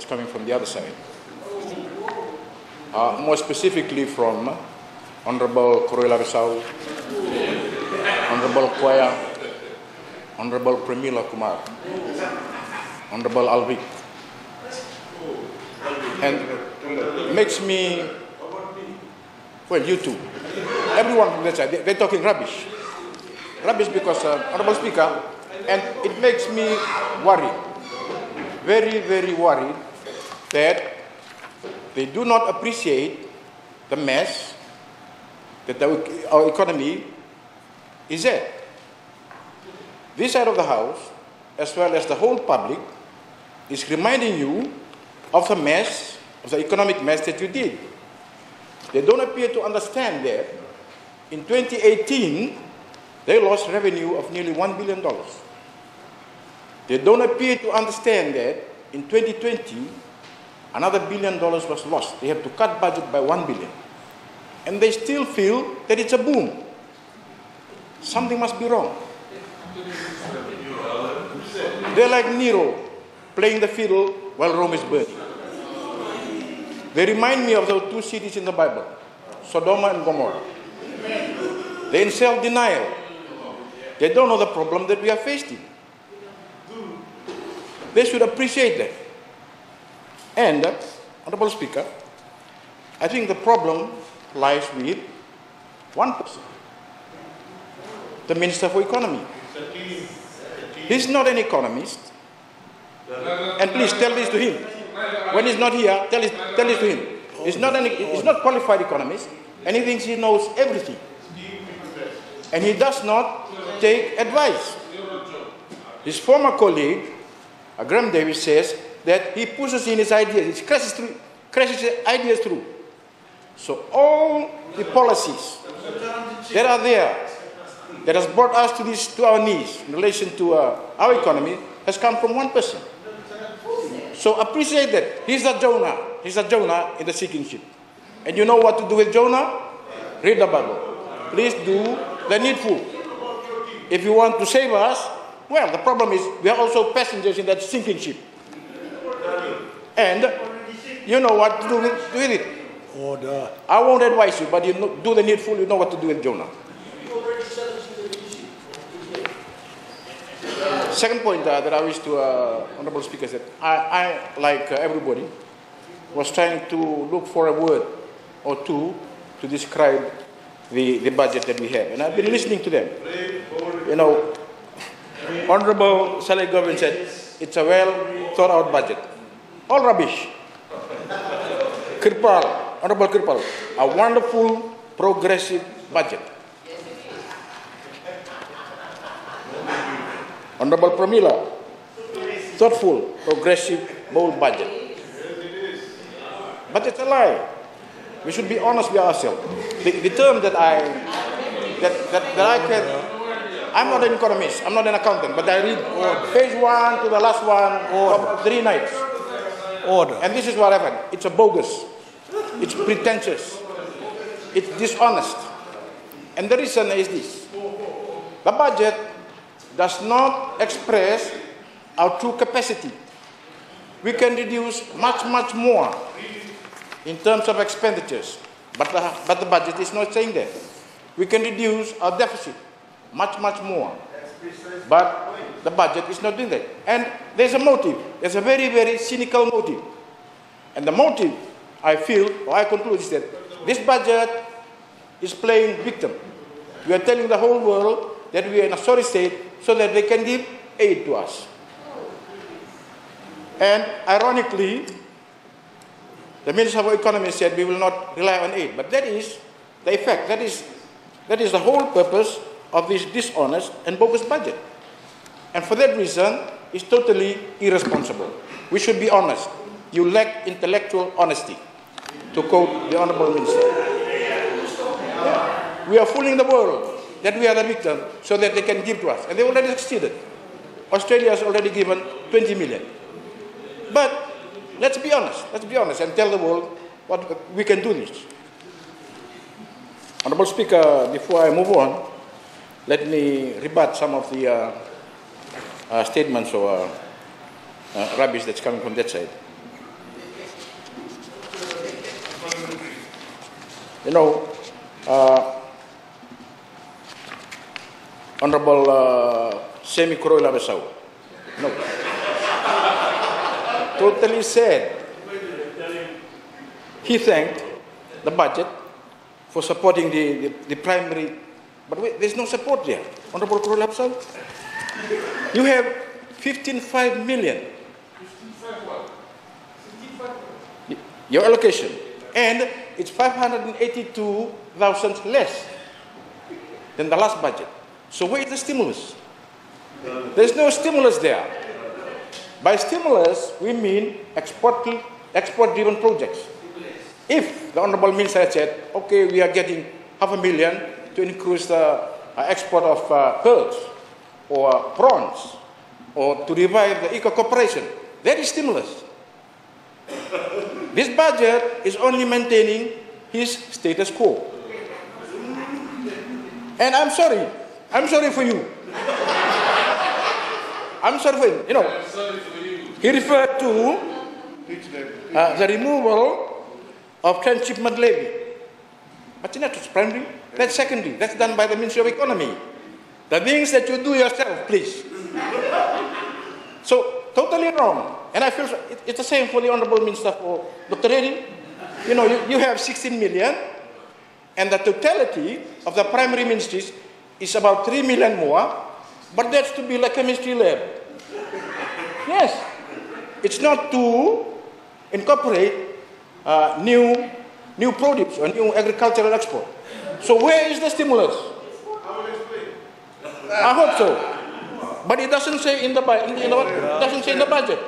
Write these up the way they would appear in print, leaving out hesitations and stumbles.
coming from the other side. More specifically from Honorable Corolla Risau, Honorable Kwaya, Honorable Premila Kumar, Honorable Alvik. And makes me, well, you too, everyone from that side, they're talking rubbish. Rubbish because, Honorable Speaker, and it makes me worried, very, very worried that they do not appreciate the mess that our economy is at. This side of the House, as well as the whole public, is reminding you of the mess, of the economic mess that you did. They don't appear to understand that in 2018, they lost revenue of nearly $1 billion. They don't appear to understand that in 2020, another $1 billion was lost. They have to cut budget by $1 billion. And they still feel that it's a boom. Something must be wrong. They're like Nero, playing the fiddle while Rome is burning. They remind me of those two cities in the Bible, Sodom and Gomorrah. They're in self-denial. They don't know the problem that we are facing. They should appreciate that. And, Honorable Speaker, I think the problem lies with one person, the Minister for Economy. He's not an economist. And please tell this to him. When he's not here, tell this to him. He's not a qualified economist, and he thinks he knows everything. And he does not take advice. His former colleague, Graham Davis, says that he pushes in his ideas, he crashes his ideas through. So all the policies that are there, that has brought us to our knees in relation to our economy, has come from one person. So appreciate that. He's a Jonah. He's a Jonah in the sinking ship. And you know what to do with Jonah? Read the Bible. Please do the needful. If you want to save us, well, the problem is we are also passengers in that sinking ship. And you know what to do with it. Order. I won't advise you, but you know, do the needful, you know what to do with Jonah. Second point that I wish to Honorable Speaker is that I like everybody, was trying to look for a word or two to describe the budget that we have. And I've been listening to them. You know, Honorable Saleh Govin said, it's a well thought out budget. All rubbish. Kirpal, Honorable Kirpal, a wonderful progressive budget. Honorable Pramila, thoughtful, progressive, bold budget. But it's a lie. We should be honest with ourselves. The term that I can, I'm not an economist, I'm not an accountant, but I read page 1 to the last one of 3 nights. Order. And this is what happened. It's a bogus. It's pretentious. It's dishonest. And the reason is this. The budget does not express our true capacity. We can reduce much, much more in terms of expenditures, but the budget is not saying that. We can reduce our deficit much, much more, but the budget is not doing that. And there's a motive. There's a very, very cynical motive. And the motive, I feel, or I conclude, is that this budget is playing victim. We are telling the whole world that we are in a sorry state so that they can give aid to us. And ironically, the Minister for Economy said we will not rely on aid. But that is the effect. That is the whole purpose of this dishonest and bogus budget. And for that reason, it's totally irresponsible. We should be honest. You lack intellectual honesty, to quote the Honorable Minister. Yeah. We are fooling the world that we are the victim so that they can give to us. And they already succeeded. Australia has already given 20 million. But let's be honest and tell the world what we can do this. Honorable Speaker, before I move on, let me rebut some of the statements or rubbish that's coming from that side. You know, Honorable Semi Koroila Besau, no, totally said he thanked the budget for supporting the primary, but wait, there's no support there. Honorable Koroila Besau, you have 15.5 million. Your allocation, and it's 582,000 less than the last budget. So where is the stimulus? There's no stimulus there. By stimulus, we mean export-driven projects. If the Honorable Minister had said, okay, we are getting 500,000 to increase the export of pearls or prawns, or to revive the eco-cooperation, that is stimulus. This budget is only maintaining his status quo. And I'm sorry for you. I'm sorry for you. You know, he referred to the removal of transshipment levy. But that's primary, that's secondary, that's done by the Ministry of Economy. The things that you do yourself, please. So, totally wrong. And I feel it's the same for the Honorable Minister, for Dr. Reddy. You know, you have 16 million, and the totality of the primary ministries is about 3 million more, but that's to be like a chemistry lab. Yes. It's not to incorporate new produce or new agricultural export. So where is the stimulus? I hope so. But it doesn't say in the budget. Doesn't say in the budget.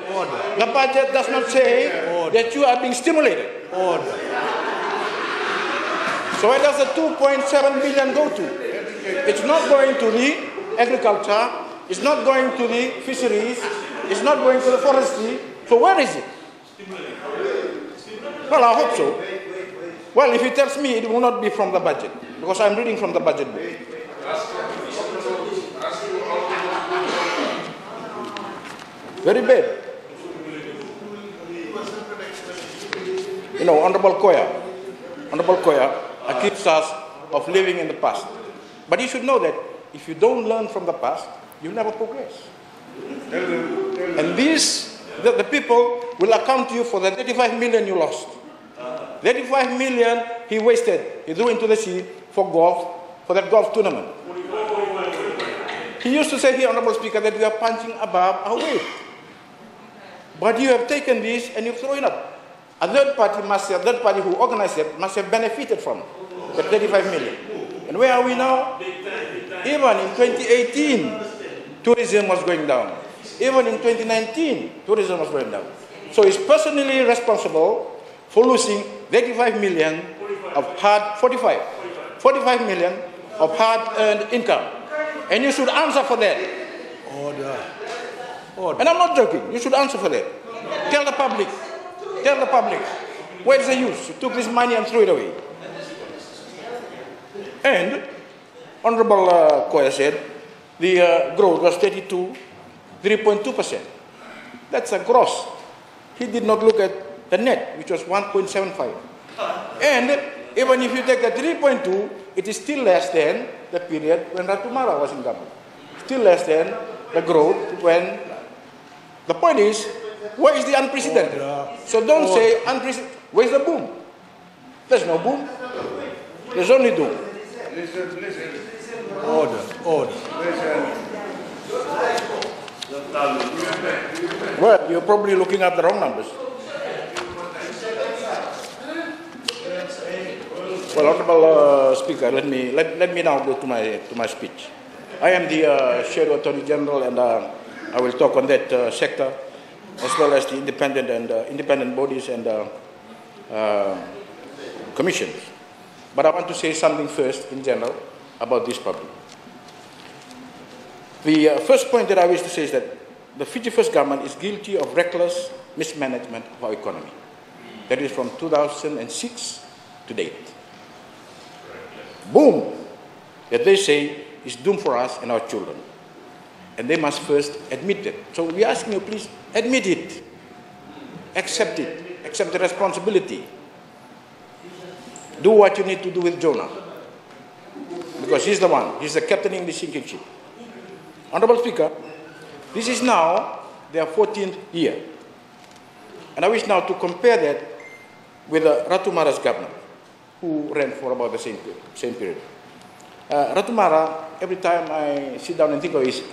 The budget does not say that you are being stimulated. So where does the 2.7 billion go to? It's not going to the agriculture. It's not going to the fisheries. It's not going to the forestry. So where is it? Well, I hope so. Well, if he tells me, it will not be from the budget, because I'm reading from the budget book. Very bad. You know, Honorable Koya accused us of living in the past. But you should know that if you don't learn from the past, you'll never progress. And the people will account to you for the 35 million you lost. 35 million he wasted, he threw into the sea for golf, for that golf tournament. He used to say here, Honorable Speaker, that we are punching above our weight. But you have taken this and you throw it up. A third party who organized it must have benefited from the 35 million. And where are we now? Even in 2018, tourism was going down. Even in 2019, tourism was going down. So he's personally responsible for losing 35 million of hard, 45 million of hard-earned income. And you should answer for that. Order. And I'm not joking. You should answer for that. Tell the public. Where's the use? You took this money and threw it away. And Honorable Koya said the growth was 3.2%. That's a gross. He did not look at the net, which was 1.75. And even if you take the 3.2, it is still less than the period when Ratumara was in government. Still less than the growth when... The point is, where is the unprecedented? So don't say unprecedented. Where's the boom? There's no boom. There's only doom. Listen. Order. Well, you're probably looking at the wrong numbers. Well, Honorable Speaker, let me now go to my speech. I am the Shadow Attorney General, and I will talk on that sector, as well as the independent bodies and commissions. But I want to say something first, in general, about this problem. The first point that I wish to say is that the Fiji First government is guilty of reckless mismanagement of our economy. That is from 2006 to date. Boom, that they say is doomed for us and our children. And they must first admit it. So we are asking you, please, admit it. Accept it. Accept the responsibility. do what you need to do with Jonah. Because he's the one, he's the captaining the sinking ship. Honorable Speaker, this is now their 14th year. And I wish now to compare that with Ratu Mara's government, who ran for about the same period. Ratu Mara, every time I sit down and think of it,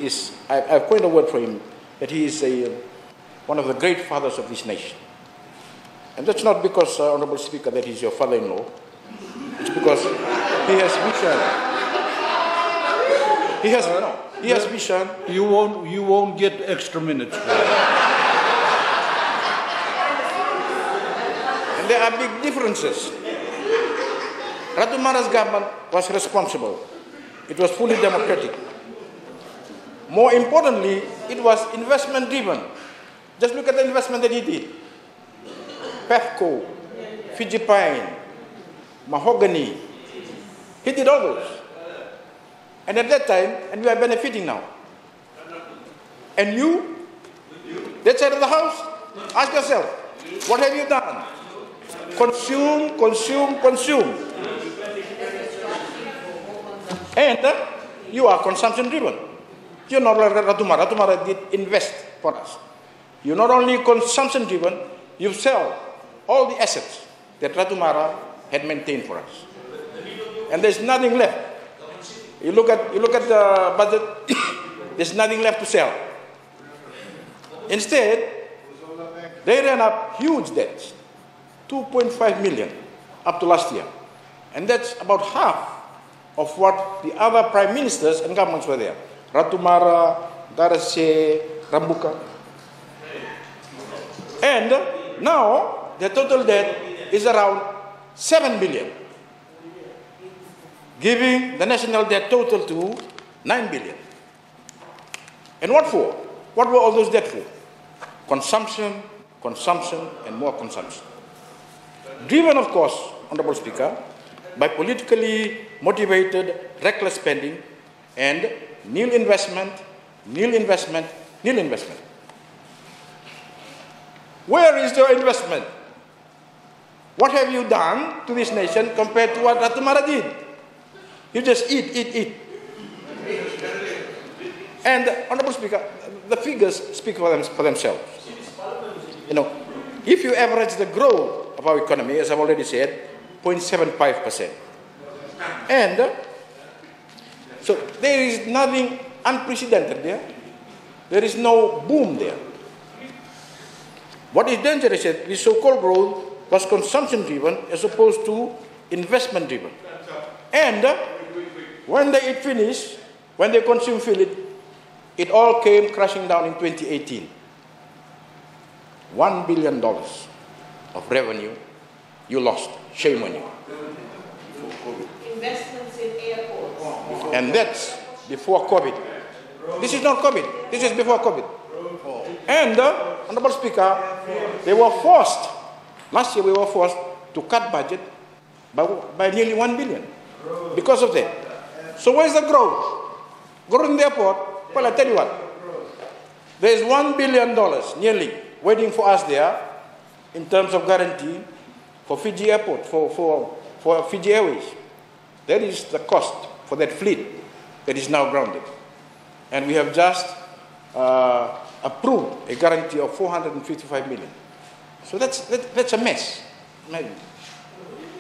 I've coined a word for him, that he is one of the great fathers of this nation. And that's not because, Honorable Speaker, that he's your father-in-law. It's because he has vision. He has vision. You won't get extra minutes for that. And there are big differences. Ratu Mara's government was responsible. It was fully democratic. More importantly, it was investment-driven. Just look at the investment that he did. Pefco, Fiji Pine, Mahogany. He did all those. And at that time, and we are benefiting now. And you, that side of the house, ask yourself, what have you done? Consume, consume, consume. And you are consumption-driven. You're not like Ratu Mara. Ratu Mara did invest for us. You're not only consumption-driven, you sell all the assets that Ratu Mara had maintained for us. And there's nothing left. You look at the budget, there's nothing left to sell. Instead, they ran up huge debts, 2.5 million up to last year. And that's about half of what the other prime ministers and governments were there. Ratu Mara, Darase, Rambuka. And now, the total debt is around 7 billion, giving the national debt total to 9 billion. And what for? What were all those debt for? Consumption, consumption, and more consumption. Driven, of course, Honorable Speaker, by politically motivated, reckless spending and nil investment, nil investment, nil investment. Where is your investment? What have you done to this nation compared to what Ratu Mara did? You just eat, eat, eat. And, Honorable Speaker, the figures speak for themselves. You know, if you average the growth of our economy, as I've already said, 0.75%. And so there is nothing unprecedented there. There is no boom there. What is dangerous is this so-called growth was consumption-driven as opposed to investment-driven. And when they eat finish, when they consume feel it all came crashing down in 2018. $1 billion of revenue you lost. Shame on you. Investments in airports. And that's before COVID. This is not COVID. This is before COVID. And, Honorable Speaker, they were forced, last year we were forced to cut budget by nearly 1 billion because of that. So where's the growth? Growth in the airport? Well, I tell you what, there is $1 billion nearly waiting for us there in terms of guarantee for Fiji Airport, for Fiji Airways. That is the cost for that fleet that is now grounded. And we have just approved a guarantee of 455 million. So that's a mess.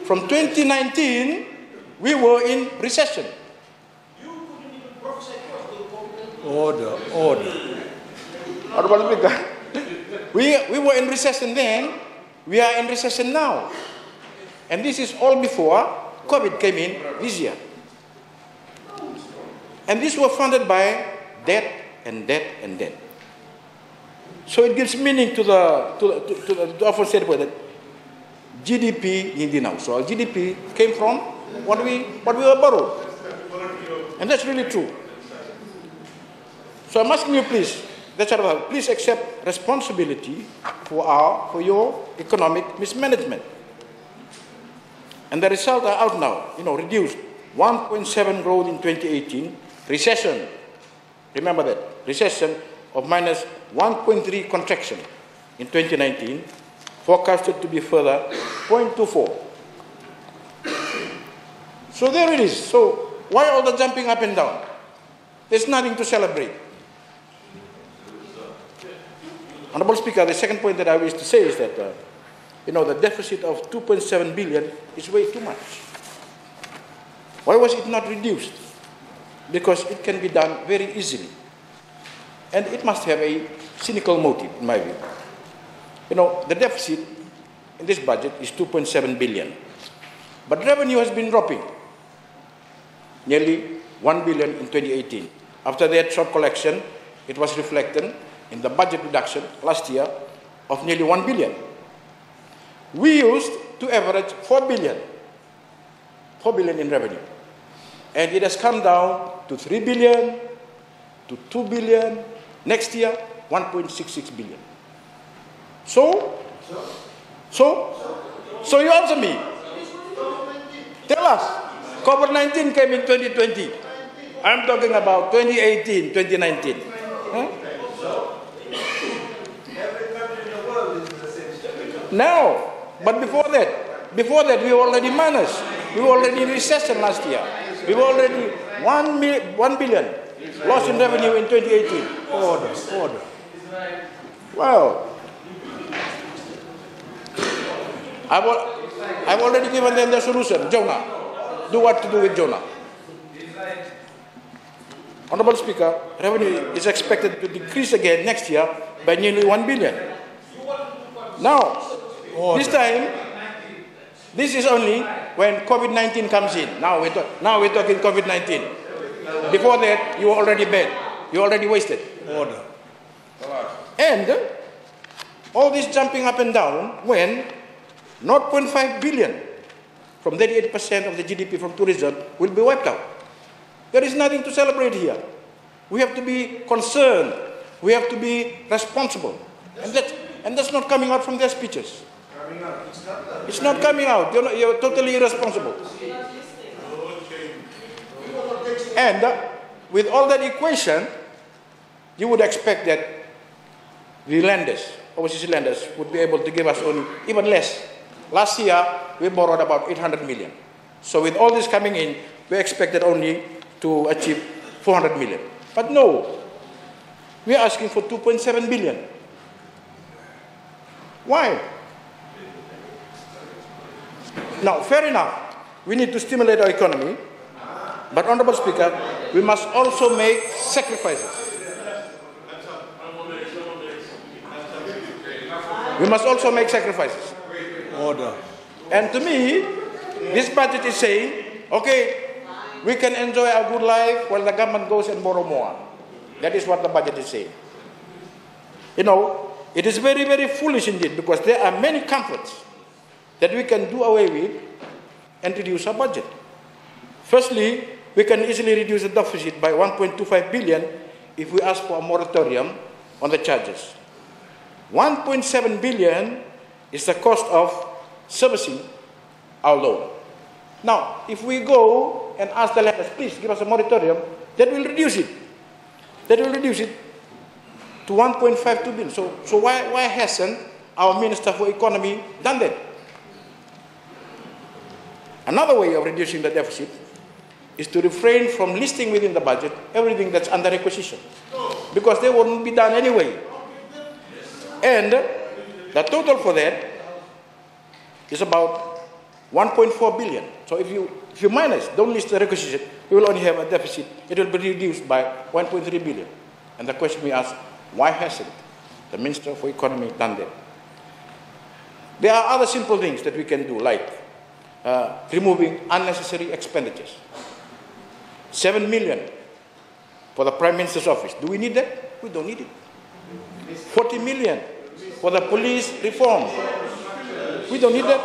From 2019, we were in recession. Order. Honorable Speaker, we were in recession then, we are in recession now. And this is all before COVID came in this year. And these were funded by debt and debt and debt. So it gives meaning to the often said word that GDP hindi now. So our GDP came from what we were borrowed. And that's really true. So I'm asking you please, please accept responsibility for your economic mismanagement. And the results are out now, reduced 1.7 growth in 2018, recession, remember that, recession of minus 1.3 contraction in 2019, forecasted to be further 0.24. So there it is. So why all the jumping up and down? There's nothing to celebrate. Honorable Speaker, the second point that I wish to say is that, the deficit of 2.7 billion is way too much. Why was it not reduced? Because it can be done very easily. And it must have a cynical motive, in my view. The deficit in this budget is 2.7 billion. But revenue has been dropping, nearly 1 billion in 2018. After that short collection, it was reflected in the budget reduction last year of nearly 1 billion. We used to average 4 billion in revenue. And it has come down to 3 billion, to 2 billion, next year, 1.66 billion. So you answer me. Tell us, COVID-19 came in 2020. I'm talking about 2018, 2019. Huh? No, but before that, we were already minus. We were already in recession last year. We were already 1 billion loss in revenue in 2018. Order. Well, I've already given them the solution. Jonah, do what to do with Jonah. Honorable Speaker, revenue is expected to decrease again next year by nearly 1 billion. Now, this time, this is only when COVID-19 comes in. Now we're talking COVID-19. Before that, you were already bad. You already wasted. Order. And all this jumping up and down when 0.5 billion from 38% of the GDP from tourism will be wiped out. There is nothing to celebrate here. We have to be concerned. We have to be responsible. And that's not coming out from their speeches. It's not coming out. You're totally irresponsible. And with all that equation, you would expect that the lenders, overseas lenders, would be able to give us only even less. Last year, we borrowed about 800 million. So with all this coming in, we expected only to achieve 400 million. But no, we are asking for 2.7 billion. Why? Now, fair enough, we need to stimulate our economy, but Honorable Speaker, we must also make sacrifices. We must also make sacrifices. Order. And to me, this budget is saying, okay, we can enjoy a good life while the government goes and borrow more. That is what the budget is saying. It is very, very foolish indeed, because there are many comforts that we can do away with and reduce our budget. Firstly, we can easily reduce the deficit by 1.25 billion if we ask for a moratorium on the charges. 1.7 billion is the cost of servicing our loan. Now, if we go and ask the lenders, please give us a moratorium, that will reduce it. That will reduce it to 1.52 billion. So why hasn't our Minister for Economy done that? Another way of reducing the deficit is to refrain from listing within the budget everything that's under requisition, because they wouldn't be done anyway. And the total for that is about 1.4 billion. So if you minus, don't list the requisition, we will only have a deficit. It will be reduced by 1.3 billion. And the question we ask, why hasn't the Minister for Economy done that? There are other simple things that we can do, like removing unnecessary expenditures. 7 million for the Prime Minister's office. Do we need that? We don't need it. 40 million for the police reform. We don't need that.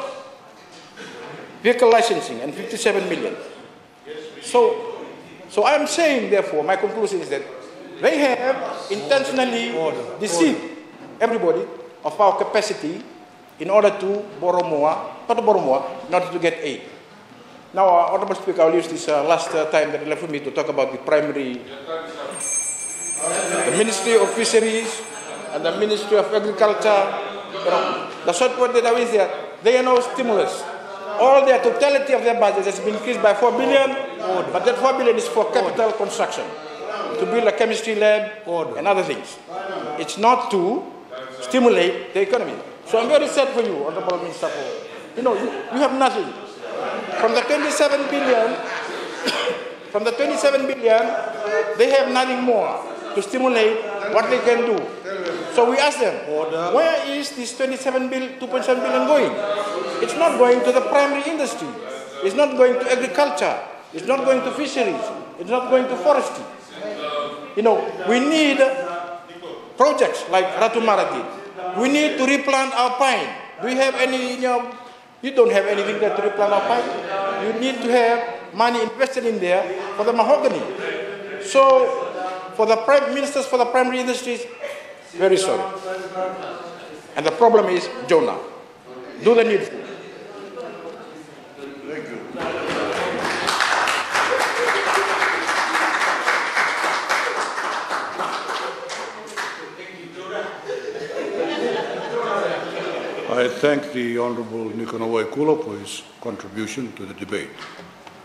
Vehicle licensing and 57 million. So I'm saying, therefore, my conclusion is that they have intentionally deceived everybody of our capacity in order to borrow more, not to borrow more, in order to get aid. Now, Honorable Speaker, I'll use this last time that you left for me to talk about the primary, the Ministry of Fisheries and the Ministry of Agriculture. The short word that I is there, they are no stimulus. All their totality of their budget has been increased by 4 billion, but that 4 billion is for capital construction, to build a chemistry lab and other things. It's not to stimulate the economy. So I'm very sad for you, Honorable Minister. You know, you have nothing. From the 27 billion, they have nothing more to stimulate what they can do. So we ask them, where is this 2.7 billion going? It's not going to the primary industry. It's not going to agriculture. It's not going to fisheries. It's not going to forestry. You know, we need projects like Ratu Marati. We need to replant our pine. Do we have any, you don't have anything there to replant our pine. You need to have money invested in there for the mahogany. So, for the prime ministers, for the primary industries, very sorry. And the problem is Jonah. Do the needful. Thank you. I thank the Honourable Niko Nawaikula for his contribution to the debate.